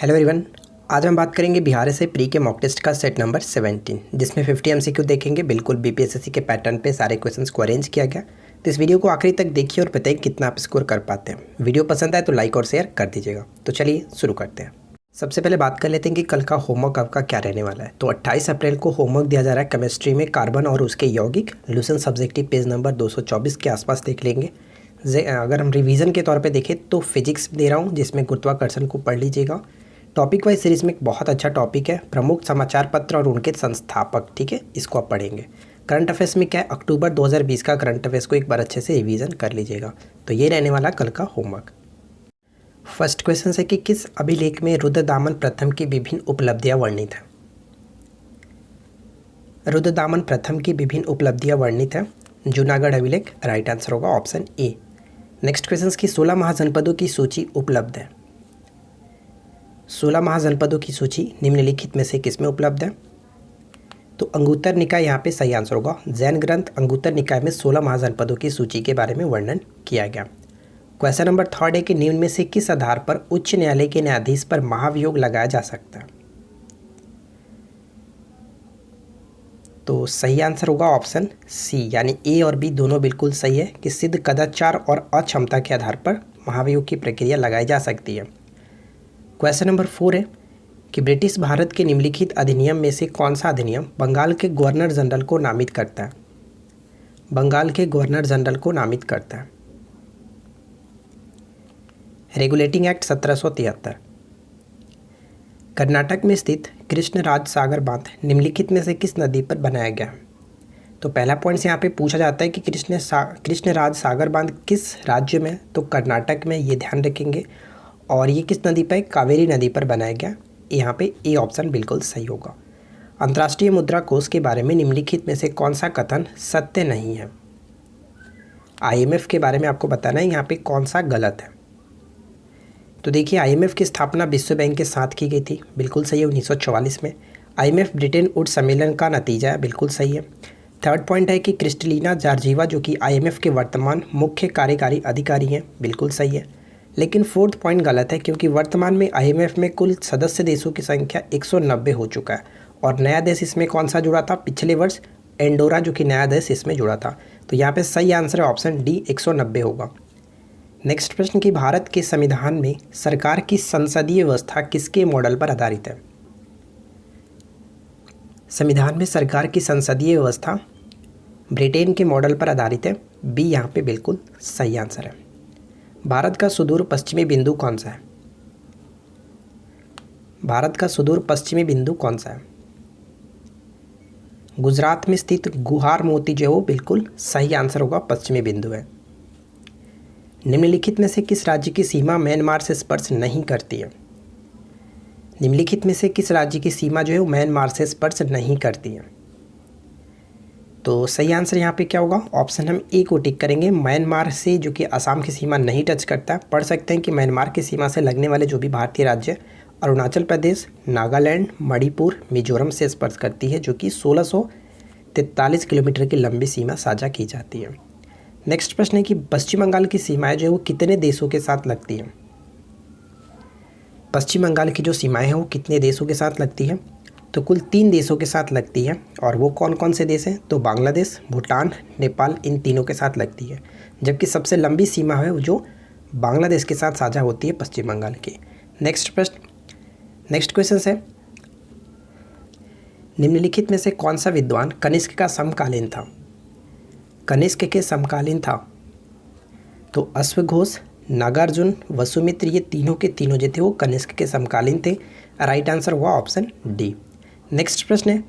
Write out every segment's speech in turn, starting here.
Hello everyone. आज हम बात करेंगे बिहार से प्री के मॉक टेस्ट का सेट नंबर 17, जिसमें 50 एमसीक्यू देखेंगे। बिल्कुल बीपीएससी के पैटर्न पे सारे क्वेश्चंस को अरेंज किया गया। तो इस वीडियो को आखिरी तक देखिए और बताइए कितना आप स्कोर कर पाते हैं। वीडियो पसंद आए तो लाइक और शेयर कर दीजिएगा। तो चलिए शुरू करते हैं। सबसे पहले बात कर लेते हैं कि कल का होमवर्क आपका क्या रहने वाला है। तो 28 अप्रैल को होमवर्क दिया जा रहा है केमिस्ट्री में कार्बन और उसके यौगिक लूसेंट सब्जेक्टिव पेज नंबर 224 के आसपास देख लेंगे। अगर हम रिवीजन के तौर पे देखें तो फिजिक्स दे रहा हूँ, जिसमें गुरुत्वाकर्षण को पढ़ लीजिएगा। टॉपिक वाइज सीरीज में एक बहुत अच्छा टॉपिक है प्रमुख समाचार पत्र और उनके संस्थापक, ठीक है, इसको आप पढ़ेंगे। करंट अफेयर्स में क्या है, अक्टूबर 2020 का करंट अफेयर्स को एक बार अच्छे से रिवीजन कर लीजिएगा। तो ये रहने वाला कल का होमवर्क। फर्स्ट क्वेश्चन है कि किस अभिलेख में रुद्रदामन प्रथम की विभिन्न उपलब्धियां वर्णित हैं। रुद्रदामन प्रथम की विभिन्न उपलब्धियां वर्णित हैं जूनागढ़ अभिलेख। राइट आंसर होगा ऑप्शन ए। नेक्स्ट क्वेश्चन की 16 महाजनपदों की सूची उपलब्ध है। 16 महाजनपदों की सूची निम्नलिखित में से किसमें उपलब्ध है। तो अंगुत्तर निकाय यहाँ पे सही आंसर होगा। जैन ग्रंथ अंगुत्तर निकाय में 16 महाजनपदों की सूची के बारे में वर्णन किया गया। क्वेश्चन नंबर 3 है कि निम्न में से किस आधार पर उच्च न्यायालय के न्यायाधीश पर महाभियोग लगाया जा सकता है। तो सही आंसर होगा ऑप्शन सी, यानी ए और बी दोनों बिल्कुल सही है कि सिद्ध कदाचार और अक्षमता के आधार पर महाभियोग की प्रक्रिया लगाई जा सकती है। क्वेश्चन नंबर 4 है कि ब्रिटिश भारत के निम्नलिखित अधिनियम में से कौन सा अधिनियम बंगाल के गवर्नर जनरल को नामित करता है। बंगाल के गवर्नर जनरल को नामित करता है। Regulating act 1773। कर्नाटक में स्थित कृष्णराज सागर बांध निम्नलिखित में से किस नदी पर बनाया गया है। तो पहला पॉइंट यहाँ पे पूछा जाता है कि कृष्णराज सागर बांध किस राज्य में, तो कर्नाटक में, ये ध्यान रखेंगे। और ये किस नदी पर, कावेरी नदी पर बनाया गया। यहाँ पे ए ऑप्शन बिल्कुल सही होगा। अंतर्राष्ट्रीय मुद्रा कोष के बारे में निम्नलिखित में से कौन सा कथन सत्य नहीं है। आईएमएफ के बारे में आपको बताना है यहाँ पे कौन सा गलत है। तो देखिए, आईएमएफ की स्थापना विश्व बैंक के साथ की गई थी, बिल्कुल सही है, 1944 में। आईएमएफ ब्रिटेन वुड्स सम्मेलन का नतीजा है, बिल्कुल सही है। थर्ड पॉइंट है कि क्रिस्टलिना जॉर्जिवा जो कि आईएमएफ के वर्तमान मुख्य कार्यकारी अधिकारी हैं, बिल्कुल सही है। लेकिन फोर्थ पॉइंट गलत है, क्योंकि वर्तमान में आईएमएफ में कुल सदस्य देशों की संख्या 190 हो चुका है। और नया देश इसमें कौन सा जुड़ा था, पिछले वर्ष एंडोरा जो कि नया देश इसमें जुड़ा था। तो यहाँ पे सही आंसर है ऑप्शन डी, 190 होगा। नेक्स्ट प्रश्न कि भारत के संविधान में सरकार की संसदीय व्यवस्था किसके मॉडल पर आधारित है। संविधान में सरकार की संसदीय व्यवस्था ब्रिटेन के मॉडल पर आधारित है। बी यहाँ पे बिल्कुल सही आंसर है। भारत का सुदूर पश्चिमी बिंदु कौन सा है। भारत का सुदूर पश्चिमी बिंदु कौन सा है। गुजरात में स्थित गुहार मोती जो है वो बिल्कुल सही आंसर होगा, पश्चिमी बिंदु है। निम्नलिखित में से किस राज्य की सीमा म्यांमार से स्पर्श नहीं करती है। निम्नलिखित में से किस राज्य की सीमा जो है वो म्यांमार से स्पर्श नहीं करती है। तो सही आंसर यहाँ पे क्या होगा, ऑप्शन हम ए को टिक करेंगे। म्यांमार से जो कि असम की सीमा नहीं टच करता। पढ़ सकते हैं कि म्यांमार की सीमा से लगने वाले जो भी भारतीय राज्य अरुणाचल प्रदेश, नागालैंड, मणिपुर, मिजोरम से स्पर्श करती है, जो कि 1643 किलोमीटर की लंबी सीमा साझा की जाती है। नेक्स्ट प्रश्न है कि पश्चिम बंगाल की सीमाएं जो है वो कितने देशों के साथ लगती हैं। पश्चिम बंगाल की जो सीमाएं हैं वो कितने देशों के साथ लगती है। तो कुल 3 देशों के साथ लगती है। और वो कौन कौन से देश हैं, तो बांग्लादेश, भूटान, नेपाल, इन तीनों के साथ लगती है। जबकि सबसे लंबी सीमा है वो जो बांग्लादेश के साथ साझा होती है पश्चिम बंगाल की। नेक्स्ट क्वेश्चन है निम्नलिखित में से कौन सा विद्वान कनिष्क का समकालीन था। कनिष्क के समकालीन था। तो अश्वघोष, नागार्जुन, वसुमित्र, ये तीनों के तीनों जो थे वो कनिष्क के समकालीन थे। राइट आंसर हुआ ऑप्शन डी। नेक्स्ट प्रश्न है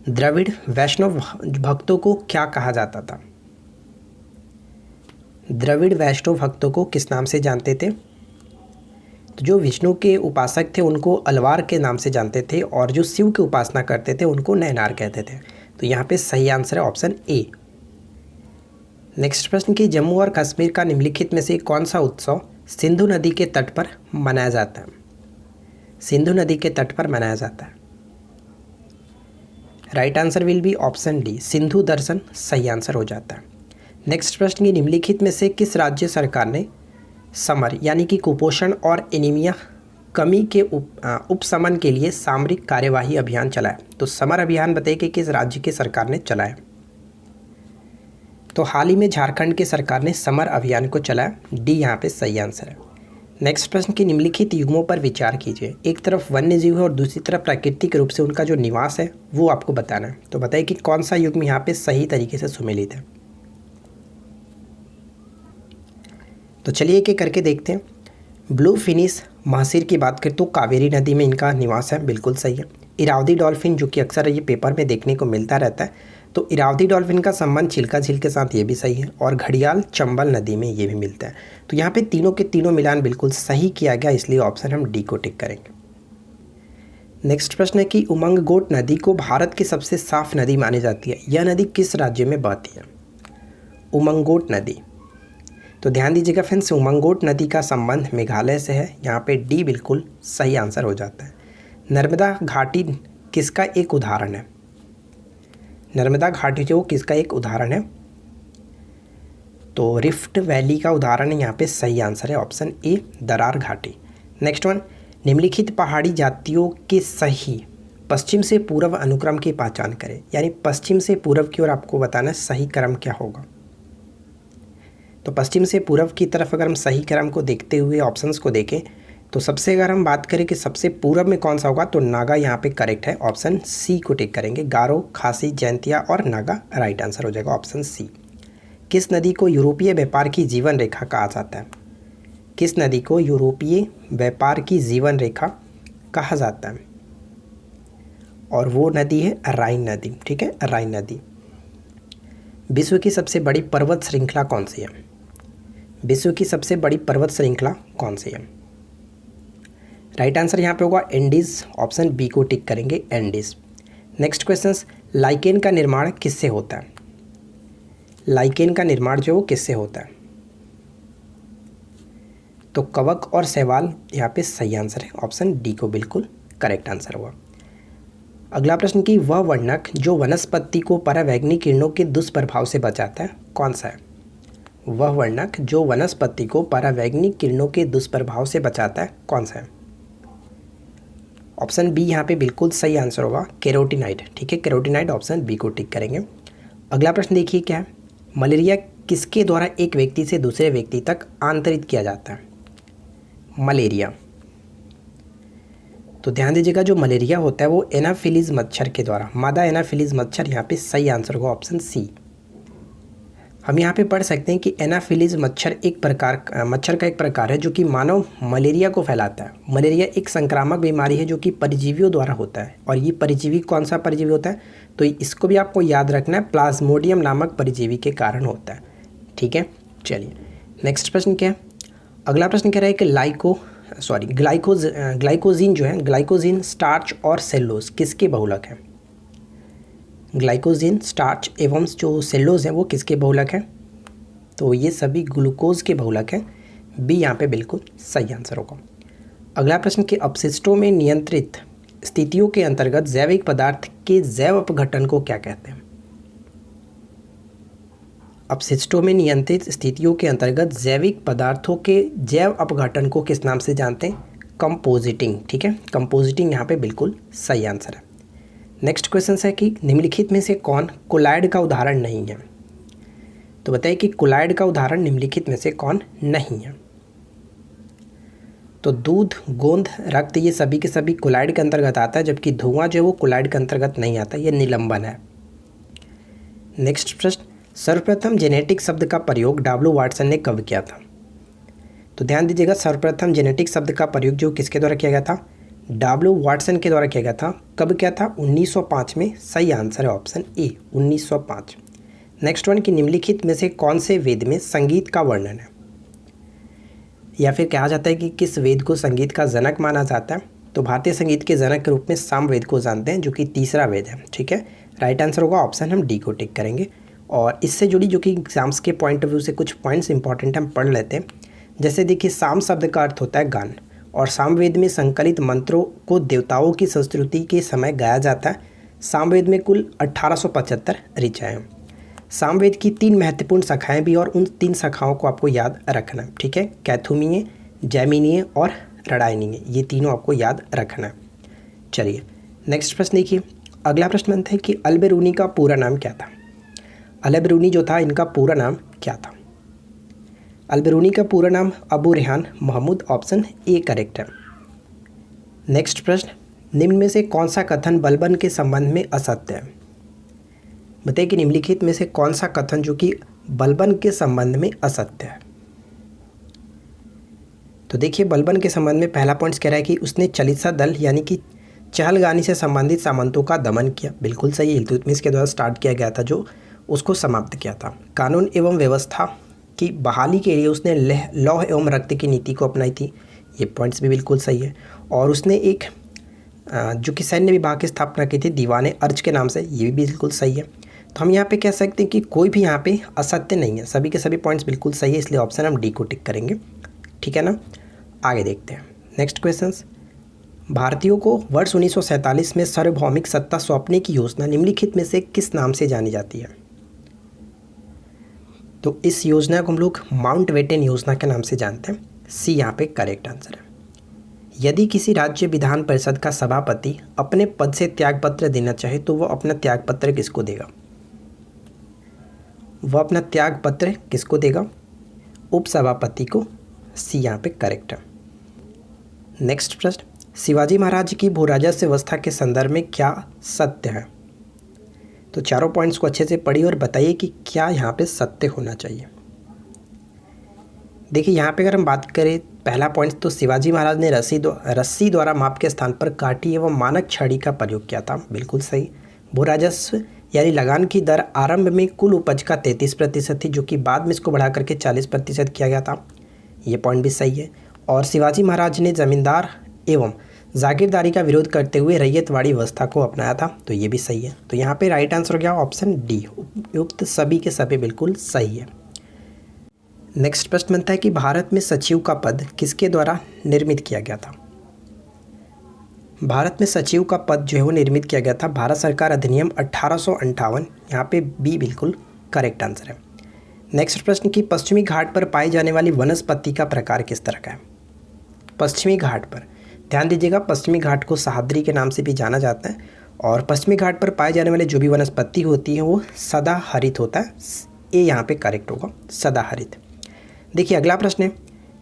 द्रविड़ वैष्णव भक्तों को क्या कहा जाता था। द्रविड़ वैष्णव भक्तों को किस नाम से जानते थे। तो जो विष्णु के उपासक थे उनको अलवार के नाम से जानते थे, और जो शिव की उपासना करते थे उनको नैनार कहते थे। तो यहाँ पे सही आंसर है ऑप्शन ए। नेक्स्ट प्रश्न कि जम्मू और कश्मीर का निम्नलिखित में से कौन सा उत्सव सिंधु नदी के तट पर मनाया जाता है। सिंधु नदी के तट पर मनाया जाता है। Right answer will be option D, Sindhu Darshan सही आंसर हो जाता है। नेक्स्ट प्रश्न की निम्नलिखित में से किस राज्य सरकार ने समर यानी कि कुपोषण और एनीमिया कमी के उपशमन के लिए सामरिक कार्यवाही अभियान चलाया? तो समर अभियान बताइए कि किस राज्य की सरकार ने चलाया? तो हाल ही में झारखंड की सरकार ने समर अभियान को चलाया। डी यहाँ पे सही आंसर है। नेक्स्ट प्रश्न की निम्नलिखित युग्मों पर विचार कीजिए। एक तरफ वन्य जीव है और दूसरी तरफ प्राकृतिक रूप से उनका जो निवास है वो आपको बताना है। तो बताइए कि कौन सा युग्म यहाँ पे सही तरीके से सुमेलित है। तो चलिए एक एक करके देखते हैं। ब्लू फिनिश महासीर की बात करें तो कावेरी नदी में इनका निवास है, बिल्कुल सही है। इरावदी डॉल्फिन जो कि अक्सर ये पेपर में देखने को मिलता रहता है, तो इरावदी डॉल्फिन का संबंध चिल्का झील के साथ, ये भी सही है। और घड़ियाल चंबल नदी में ये भी मिलता है। तो यहाँ पे तीनों के तीनों मिलान बिल्कुल सही किया गया, इसलिए ऑप्शन हम डी को टिक करेंगे। नेक्स्ट प्रश्न है कि उमंगगोट नदी को भारत की सबसे साफ नदी मानी जाती है। यह नदी किस राज्य में बहती है? उमंगगोट नदी। तो ध्यान दीजिएगा फ्रेंड्स, उमंगगोट नदी का संबंध मेघालय से है। यहाँ पे डी बिल्कुल सही आंसर हो जाता है। नर्मदा घाटी किसका एक उदाहरण है? नर्मदा घाटी जो किसका एक उदाहरण है? तो रिफ्ट वैली का उदाहरण है। यहाँ पे सही आंसर है ऑप्शन ए, दरार घाटी। नेक्स्ट वन, निम्नलिखित पहाड़ी जातियों के सही पश्चिम से पूर्व अनुक्रम की पहचान करें। यानी पश्चिम से पूर्व की ओर आपको बताना है सही क्रम क्या होगा। तो पश्चिम से पूर्व की तरफ अगर हम सही क्रम को देखते हुए ऑप्शंस को देखें तो सबसे अगर हम बात करें कि सबसे पूर्व में कौन सा होगा, तो नागा यहाँ पे करेक्ट है, ऑप्शन सी को टिक करेंगे। गारो, खासी, जैंतिया और नागा राइट आंसर हो जाएगा ऑप्शन सी। किस नदी को यूरोपीय व्यापार की जीवन रेखा कहा जाता है? किस नदी को यूरोपीय व्यापार की जीवन रेखा कहा जाता है? और वो नदी है राइन नदी। ठीक है, राइन नदी। विश्व की सबसे बड़ी पर्वत श्रृंखला कौन सी है? विश्व की सबसे बड़ी पर्वत श्रृंखला कौन सी है? राइट आंसर यहाँ पे होगा एंडीज, ऑप्शन बी को टिक करेंगे, एंडीज। नेक्स्ट क्वेश्चन, लाइकेन का निर्माण किससे होता है? लाइकेन का निर्माण जो वो किससे होता है? तो कवक और शैवाल यहाँ पे सही आंसर है, ऑप्शन डी को बिल्कुल करेक्ट आंसर हुआ। अगला प्रश्न की वह वर्णक जो वनस्पति को परावैंगनी किरणों के दुष्प्रभाव से बचाता है कौन सा है? वह वर्णक जो वनस्पति को परावैंगनी किरणों के दुष्प्रभाव से बचाता है कौन सा है? ऑप्शन बी यहाँ पे बिल्कुल सही आंसर होगा, कैरोटीनाइड। ठीक है, कैरोटीनाइड, ऑप्शन बी को टिक करेंगे। अगला प्रश्न देखिए क्या है, मलेरिया किसके द्वारा एक व्यक्ति से दूसरे व्यक्ति तक आंतरित किया जाता है? मलेरिया। तो ध्यान दीजिएगा जो मलेरिया होता है वो एनाफिलीज मच्छर के द्वारा, मादा एनाफिलीज मच्छर, यहाँ पे सही आंसर होगा ऑप्शन सी। हम यहाँ पे पढ़ सकते हैं कि एनाफिलीज मच्छर मच्छर का एक प्रकार है जो कि मानव मलेरिया को फैलाता है। मलेरिया एक संक्रामक बीमारी है जो कि परजीवियों द्वारा होता है। और ये परजीवी कौन सा परजीवी होता है? तो इसको भी आपको याद रखना है, प्लाज्मोडियम नामक परजीवी के कारण होता है। ठीक है, चलिए नेक्स्ट प्रश्न क्या है। अगला प्रश्न कह रहा है कि ग्लाइकोजीन जो है, ग्लाइकोजीन स्टार्च और सेल्यूलोज किसके बहुलक है? ग्लाइकोजीन, स्टार्च एवं जो सेल्यूलोज हैं वो किसके बहुलक हैं? तो ये सभी ग्लूकोज के बहुलक हैं। बी यहाँ पे बिल्कुल सही आंसर होगा। अगला प्रश्न कि अपशिष्टों में नियंत्रित स्थितियों के अंतर्गत जैविक पदार्थ के जैव अपघटन को क्या कहते हैं? अपशिष्टों में नियंत्रित स्थितियों के अंतर्गत जैविक पदार्थों के जैव अपघटन को किस नाम से जानते हैं? कंपोजिटिंग। ठीक है, कंपोजिटिंग यहाँ पे बिल्कुल सही आंसर है। नेक्स्ट क्वेश्चन है कि निम्नलिखित में से कौन कोलाइड का उदाहरण नहीं है? तो बताइए कि कोलाइड का उदाहरण निम्नलिखित में से कौन नहीं है? तो दूध, गोंद, रक्त ये सभी के सभी कोलाइड के अंतर्गत आता है, जबकि धुआं जो है वो कोलाइड के अंतर्गत नहीं आता, ये निलंबन है। नेक्स्ट प्रश्न, सर्वप्रथम जेनेटिक शब्द का प्रयोग डब्ल्यू वाटसन ने कब किया था? तो ध्यान दीजिएगा, सर्वप्रथम जेनेटिक शब्द का प्रयोग जो किसके द्वारा किया गया था? डब्ल्यू वाटसन के द्वारा किया गया था। कब किया था? 1905 में। सही आंसर है ऑप्शन ए, 1905। नेक्स्ट वन कि निम्नलिखित में से कौन से वेद में संगीत का वर्णन है? या फिर कहा जाता है कि किस वेद को संगीत का जनक माना जाता है? तो भारतीय संगीत के जनक के रूप में सामवेद को जानते हैं, जो कि तीसरा वेद है। ठीक है, राइट आंसर होगा ऑप्शन हम डी को टिक करेंगे। और इससे जुड़ी जो कि एग्जाम्स के पॉइंट ऑफ व्यू से कुछ पॉइंट्स इंपॉर्टेंट हम पढ़ लेते हैं। जैसे देखिए, साम शब्द का अर्थ होता है गान, और सामवेद में संकलित मंत्रों को देवताओं की संस्तुति के समय गाया जाता है। सामवेद में कुल 1875 ऋचाएँ हैं। सामवेद की 3 महत्वपूर्ण शाखाएं भी, और उन 3 शाखाओं को आपको याद रखना है। ठीक है, कैथुमीय, जैमिनीय और रडाइनी है। ये तीनों आपको याद रखना है। चलिए नेक्स्ट प्रश्न देखिए। अगला प्रश्न बनता है कि अल-बिरूनी का पूरा नाम क्या था। अल-बिरूनी जो था इनका पूरा नाम क्या था। अल-बिरूनी का पूरा नाम Abu Rehan Mahmud, option A correct है। नेक्स्ट प्रश्न, निम्न में से कौन सा कथन बलबन के संबंध में असत्य है। बताइए कि निम्नलिखित में से कौन सा कथन जो कि बलबन के संबंध में असत्य है। तो देखिए बलबन के संबंध में पहला पॉइंट कह रहा है कि उसने चलिसा दल यानी कि चहलगानी से संबंधित सामंतों का दमन किया। बिल्कुल सही, इल्तुतमिश के द्वारा स्टार्ट किया गया था जो उसको समाप्त किया था। कानून एवं व्यवस्था की बहाली के लिए उसने लौह एवं रक्त की नीति को अपनाई थी। ये पॉइंट्स भी बिल्कुल सही है। और उसने एक जो कि सैन्य विभाग की स्थापना की थी दीवाने अर्ज के नाम से, ये भी बिल्कुल सही है। तो हम यहाँ पे कह सकते हैं कि कोई भी यहाँ पे असत्य नहीं है, सभी के सभी पॉइंट्स बिल्कुल सही है, इसलिए ऑप्शन हम डी को टिक करेंगे। ठीक है ना, आगे देखते हैं नेक्स्ट क्वेश्चंस। भारतीयों को वर्ष 1947 में सार्वभौमिक सत्ता सौंपने की योजना निम्नलिखित में से किस नाम से जानी जाती है। तो इस योजना को हम लोग माउंटबेटन योजना के नाम से जानते हैं। सी यहाँ पे करेक्ट आंसर है। यदि किसी राज्य विधान परिषद का सभापति अपने पद से त्यागपत्र देना चाहे तो वह अपना त्यागपत्र किसको देगा। वह अपना त्यागपत्र किसको देगा, उपसभापति को। सी यहाँ पे करेक्ट है। नेक्स्ट प्रश्न, शिवाजी महाराज की भूराजस्व व्यवस्था के संदर्भ में क्या सत्य है। तो चारों पॉइंट्स को अच्छे से पढ़िए और बताइए कि क्या यहाँ पे सत्य होना चाहिए। देखिए यहाँ पे अगर हम बात करें पहला पॉइंट, तो शिवाजी महाराज ने रस्सी द्वारा माप के स्थान पर काठी एवं मानक छड़ी का प्रयोग किया था। बिल्कुल सही। भूराजस्व यानी लगान की दर आरंभ में कुल उपज का 33% थी, जो कि बाद में इसको बढ़ा करके 40% किया गया था। ये पॉइंट भी सही है। और शिवाजी महाराज ने जमींदार एवं जागीरदारी का विरोध करते हुए रैयतवाड़ी व्यवस्था को अपनाया था। तो ये भी सही है। तो यहाँ पे राइट आंसर हो गया ऑप्शन डी, उपयुक्त सभी के सभी बिल्कुल सही है। नेक्स्ट प्रश्न बनता है कि भारत में सचिव का पद किसके द्वारा निर्मित किया गया था। भारत में सचिव का पद जो है वो निर्मित किया गया था भारत सरकार अधिनियम 1858। यहाँ पे बी बिल्कुल करेक्ट आंसर है। नेक्स्ट प्रश्न कि पश्चिमी घाट पर पाई जाने वाली वनस्पति का प्रकार किस तरह का है। पश्चिमी घाट पर ध्यान दीजिएगा, पश्चिमी घाट को सह्याद्री के नाम से भी जाना जाता है। और पश्चिमी घाट पर पाए जाने वाले जो भी वनस्पति होती है वो सदाहरित होता है। ए यहाँ पे करेक्ट होगा, सदाहरित। देखिए अगला प्रश्न है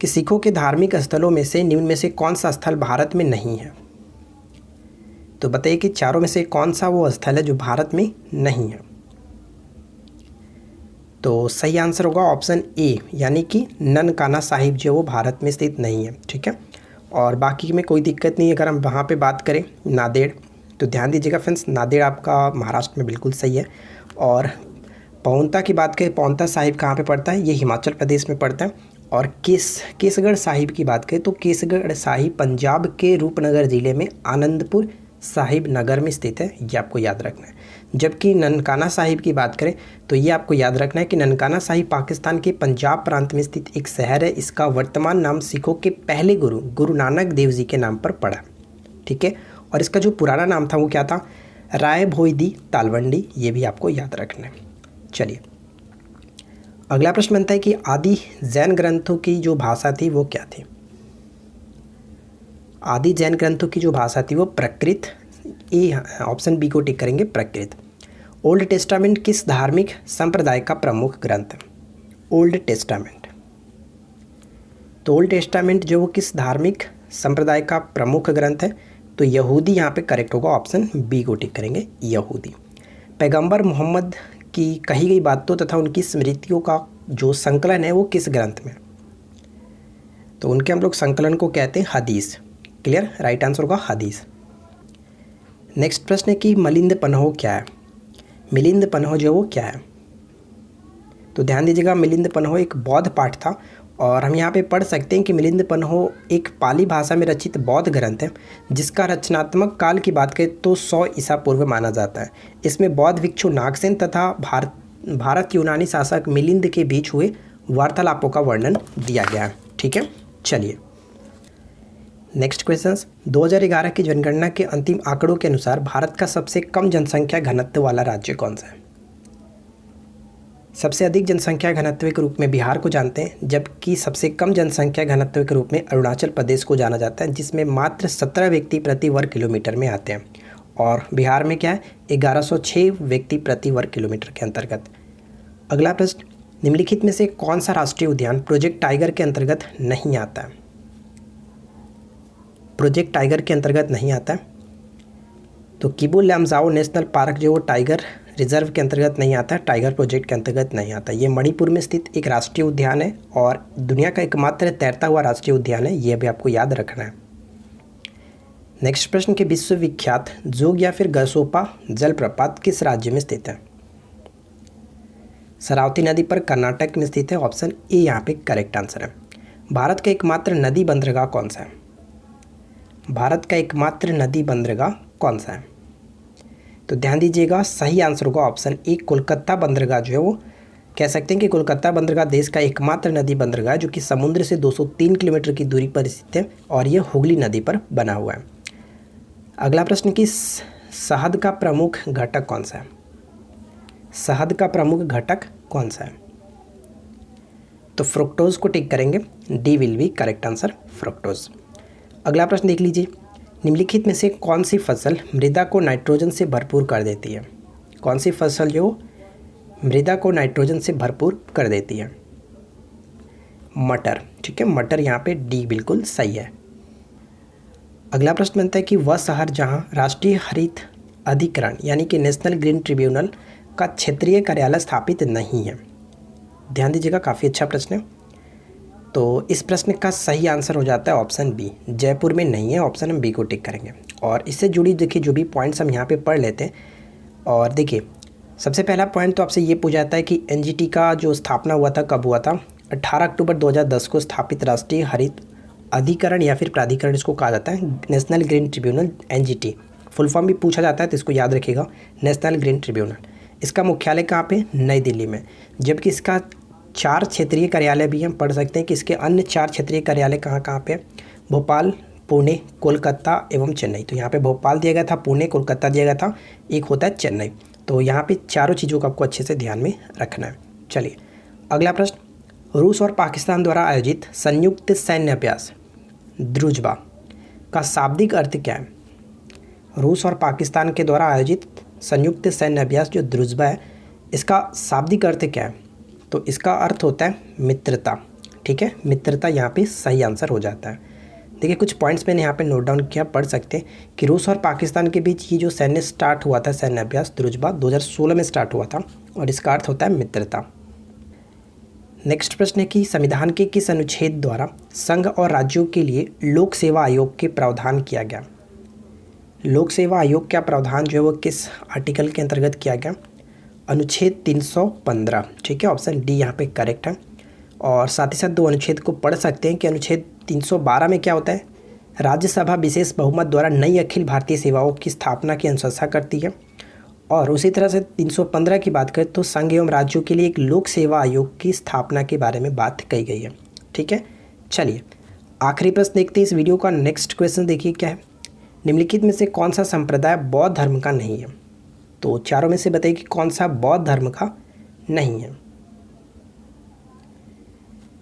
कि सिखों के धार्मिक स्थलों में से निम्न में से कौन सा स्थल भारत में नहीं है। तो बताइए कि चारों में से कौन सा वो स्थल है जो भारत में नहीं है। तो सही आंसर होगा ऑप्शन ए, यानी कि ननकाना साहिब जो वो भारत में स्थित नहीं है। ठीक है, और बाकी में कोई दिक्कत नहीं है। अगर हम वहाँ पे बात करें नांदेड़, तो ध्यान दीजिएगा फ्रेंड्स, नांदेड़ आपका महाराष्ट्र में बिल्कुल सही है। और पौंता की बात करें, पौंता साहिब कहाँ पे पड़ता है, ये हिमाचल प्रदेश में पड़ता है। और केसगढ़ साहिब की बात करें तो केसगढ़ साहिब पंजाब के रूपनगर ज़िले में आनंदपुर साहिब नगर में स्थित है, ये आपको याद रखना है। जबकि ननकाना साहिब की बात करें तो ये आपको याद रखना है कि ननकाना साहिब पाकिस्तान के पंजाब प्रांत में स्थित एक शहर है। इसका वर्तमान नाम सिखों के पहले गुरु नानक देव जी के नाम पर पड़ा। ठीक है, और इसका जो पुराना नाम था वो क्या था, राय भोईदी तालवंडी। ये भी आपको याद रखना है। चलिए अगला प्रश्न बनता है कि आदि जैन ग्रंथों की जो भाषा थी वो क्या थी। आदि जैन ग्रंथों की जो भाषा थी वो प्राकृत। ए ऑप्शन बी को टिक करेंगे, प्राकृत। ओल्ड टेस्टामेंट किस धार्मिक संप्रदाय का प्रमुख ग्रंथ है। ओल्ड टेस्टामेंट, तो ओल्ड टेस्टामेंट जो वो किस धार्मिक संप्रदाय का प्रमुख ग्रंथ है। तो यहूदी यहाँ पे करेक्ट होगा, ऑप्शन बी को टिक करेंगे, यहूदी। पैगंबर मोहम्मद की कही गई बातों तथा उनकी स्मृतियों का जो संकलन है वो किस ग्रंथ में। तो उनके हम लोग संकलन को कहते हैं हदीस। क्लियर, राइट आंसर होगा हदीस। नेक्स्ट प्रश्न है कि मिलिंद पन्हो क्या है। मिलिंद पन्हो जो वो क्या है। तो ध्यान दीजिएगा, मिलिंद पन्हो एक बौद्ध पाठ था। और हम यहाँ पे पढ़ सकते हैं कि मिलिंद पन्हो एक पाली भाषा में रचित बौद्ध ग्रंथ है, जिसका रचनात्मक काल की बात करें तो 100 ईसा पूर्व माना जाता है। इसमें बौद्ध भिक्षु नागसेन तथा भारत यूनानी शासक मिलिंद के बीच हुए वार्तालापों का वर्णन दिया गया है। ठीक है, चलिए नेक्स्ट क्वेश्चंस। 2011 की जनगणना के अंतिम आंकड़ों के अनुसार भारत का सबसे कम जनसंख्या घनत्व वाला राज्य कौन सा है। सबसे अधिक जनसंख्या घनत्व के रूप में बिहार को जानते हैं, जबकि सबसे कम जनसंख्या घनत्व के रूप में अरुणाचल प्रदेश को जाना जाता है, जिसमें मात्र 17 व्यक्ति प्रति वर्ग किलोमीटर में आते हैं। और बिहार में क्या है, 1106 व्यक्ति प्रति वर्ग किलोमीटर के अंतर्गत। अगला प्रश्न, निम्नलिखित में से कौन सा राष्ट्रीय उद्यान प्रोजेक्ट टाइगर के अंतर्गत नहीं आता है? प्रोजेक्ट टाइगर के अंतर्गत नहीं आता है तो किबू लमजाओ नेशनल पार्क जो वो टाइगर रिजर्व के अंतर्गत नहीं आता है, टाइगर प्रोजेक्ट के अंतर्गत नहीं आता। ये मणिपुर में स्थित एक राष्ट्रीय उद्यान है और दुनिया का एकमात्र तैरता हुआ राष्ट्रीय उद्यान है, ये भी आपको याद रखना है। नेक्स्ट प्रश्न के विश्वविख्यात जोग या फिर गसोपा जलप्रपात किस राज्य में स्थित है? शरावती नदी पर कर्नाटक में स्थित है, ऑप्शन ए यहाँ पे करेक्ट आंसर है। भारत का एकमात्र नदी बंदरगाह कौन सा है? भारत का एकमात्र नदी बंदरगाह कौन सा है? तो ध्यान दीजिएगा, सही आंसर होगा ऑप्शन ए कोलकाता बंदरगाह। जो है वो कह सकते हैं कि कोलकाता बंदरगाह देश का एकमात्र नदी बंदरगाह है जो कि समुद्र से 203 किलोमीटर की दूरी पर स्थित है और ये हुगली नदी पर बना हुआ है। अगला प्रश्न कि शहद का प्रमुख घटक कौन सा है? शहद का प्रमुख घटक कौन सा है? तो फ्रुक्टोज को टिक करेंगे, D will be correct answer, fructose. अगला प्रश्न देख लीजिए, निम्नलिखित में से कौन सी फसल मृदा को नाइट्रोजन से भरपूर कर देती है? कौन सी फसल जो मृदा को नाइट्रोजन से भरपूर कर देती है? मटर, ठीक है, मटर यहाँ पे डी बिल्कुल सही है। अगला प्रश्न बनता है कि वह शहर जहां राष्ट्रीय हरित अधिकरण यानी कि नेशनल ग्रीन ट्रिब्यूनल का क्षेत्रीय कार्यालय स्थापित नहीं है। ध्यान दीजिएगा, काफ़ी अच्छा प्रश्न है। तो इस प्रश्न का सही आंसर हो जाता है ऑप्शन बी, जयपुर में नहीं है, ऑप्शन हम बी को टिक करेंगे। और इससे जुड़ी देखिए जो भी पॉइंट्स हम यहाँ पे पढ़ लेते हैं। और देखिए सबसे पहला पॉइंट तो आपसे ये पूछा जाता है कि एनजीटी का जो स्थापना हुआ था कब हुआ था? 18 अक्टूबर 2010 को स्थापित राष्ट्रीय हरित अधिकरण या फिर प्राधिकरण इसको कहा जाता है, national green tribunal, NGT full form भी पूछा जाता है तो इसको याद रखिएगा, नेशनल ग्रीन ट्रिब्यूनल। इसका मुख्यालय कहाँ पे? नई दिल्ली में। जबकि इसका 4 क्षेत्रीय कार्यालय भी हम पढ़ सकते हैं कि इसके अन्य 4 क्षेत्रीय कार्यालय कहाँ कहाँ पे? भोपाल, पुणे, कोलकाता एवं चेन्नई। तो यहाँ पे भोपाल दिया गया था, पुणे, कोलकाता दिया गया था, एक होता है चेन्नई। तो यहाँ पे चारों चीज़ों को आपको अच्छे से ध्यान में रखना है। चलिए अगला प्रश्न, रूस और पाकिस्तान द्वारा आयोजित संयुक्त सैन्य अभ्यास ध्रुजबा का शाब्दिक अर्थ क्या है? रूस और पाकिस्तान के द्वारा आयोजित संयुक्त सैन्य अभ्यास जो ध्रुजबा है, इसका शाब्दिक अर्थ क्या है? तो इसका अर्थ होता है मित्रता, ठीक है, मित्रता यहाँ पे सही आंसर हो जाता है। देखिए कुछ पॉइंट्स मैंने यहाँ पे नोट डाउन किया, पढ़ सकते हैं कि रूस और पाकिस्तान के बीच ये जो सैन्य स्टार्ट हुआ था, सैन्य अभ्यास ध्रुजबा 2016 में स्टार्ट हुआ था और इसका अर्थ होता है मित्रता। नेक्स्ट प्रश्न है कि संविधान के किस अनुच्छेद द्वारा संघ और राज्यों के लिए लोक सेवा आयोग के प्रावधान किया गया? लोक सेवा आयोग का प्रावधान जो है वो किस आर्टिकल के अंतर्गत किया गया? अनुच्छेद 315, ठीक है, ऑप्शन डी यहाँ पे करेक्ट है। और साथ ही साथ 2 अनुच्छेद को पढ़ सकते हैं कि अनुच्छेद 312 में क्या होता है? राज्यसभा विशेष बहुमत द्वारा नई अखिल भारतीय सेवाओं की स्थापना की अनुशंसा करती है। और उसी तरह से 315 की बात करें तो संघ एवं राज्यों के लिए एक लोक सेवा आयोग की स्थापना के बारे में बात कही गई है, ठीक है। चलिए आखिरी प्रश्न देखते हैं इस वीडियो का। नेक्स्ट क्वेश्चन देखिए क्या है, निम्नलिखित में से कौन सा संप्रदाय बौद्ध धर्म का नहीं है? तो चारों में से बताइए कि कौन सा बौद्ध धर्म का नहीं है।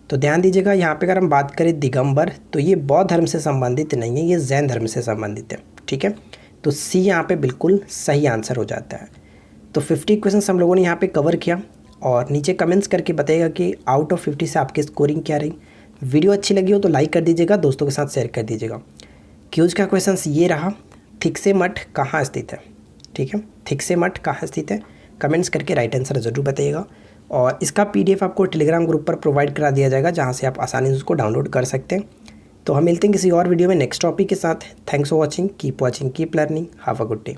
तो ध्यान दीजिएगा, यहाँ पे अगर हम बात करें दिगंबर तो ये बौद्ध धर्म से संबंधित नहीं है, ये जैन धर्म से संबंधित है, ठीक है। तो सी यहाँ पे बिल्कुल सही आंसर हो जाता है। तो 50 क्वेश्चन हम लोगों ने यहाँ पे कवर किया और नीचे कमेंट्स करके बताइएगा कि आउट ऑफ 50 से आपकी स्कोरिंग क्या रही। वीडियो अच्छी लगी हो तो लाइक कर दीजिएगा, दोस्तों के साथ शेयर कर दीजिएगा। क्यूज का क्वेश्चन ये रहा, थिकसे मठ कहाँ स्थित है? ठीक है, थिकसे मठ कहाँ स्थित है? कमेंट्स करके राइट आंसर ज़रूर बताइएगा। और इसका PDF आपको टेलीग्राम ग्रुप पर प्रोवाइड करा दिया जाएगा, जहाँ से आप आसानी से उसको डाउनलोड कर सकते हैं। तो हम मिलते हैं किसी और वीडियो में नेक्स्ट टॉपिक के साथ। Thanks for watching, keep learning, have a good day.